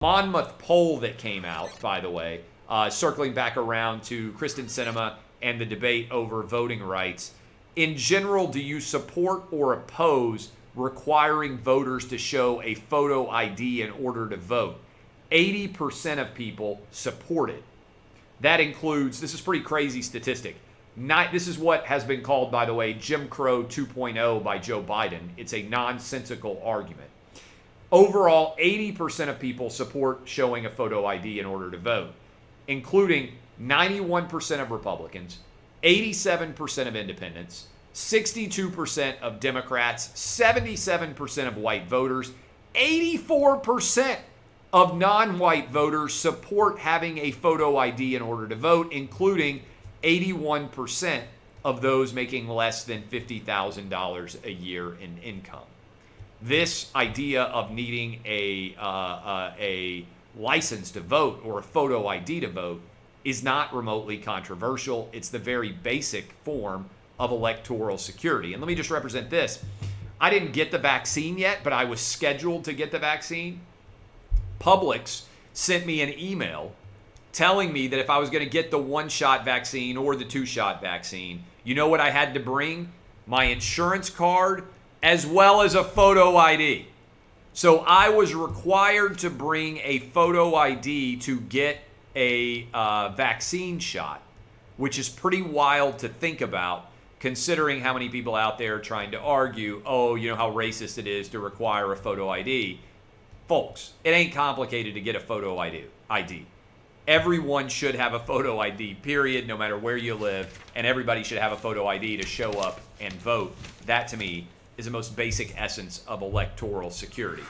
Monmouth poll that came out, by the way, circling back around to Kristen Sinema and the debate over voting rights. In general, do you support or oppose requiring voters to show a photo ID in order to vote? 80% of people support it. That includes, this is pretty crazy statistic. This is what has been called, by the way, Jim Crow 2.0 by Joe Biden. It's a nonsensical argument. Overall, 80% of people support showing a photo ID in order to vote, including 91% of Republicans, 87% of independents, 62% of Democrats, 77% of white voters, 84% of non-white voters support having a photo ID in order to vote, including 81% of those making less than $50,000 a year in income. This idea of needing a license to vote or a photo ID to vote is not remotely controversial. It's the very basic form of electoral security. And let me just represent this. I didn't get the vaccine yet, but I was scheduled to get the vaccine. Publix sent me an email telling me that if I was going to get the 1-shot vaccine or the 2-shot vaccine, you know what I had to bring? My insurance card as well as a photo ID. So I was required to bring a photo ID to get a vaccine shot, which is pretty wild to think about considering how many people out there are trying to argue, oh, you know how racist it is to require a photo ID. Folks, it ain't complicated to get a photo ID. Everyone should have a photo ID, period, no matter where you live, and everybody should have a photo ID to show up and vote. That, to me, is the most basic essence of electoral security.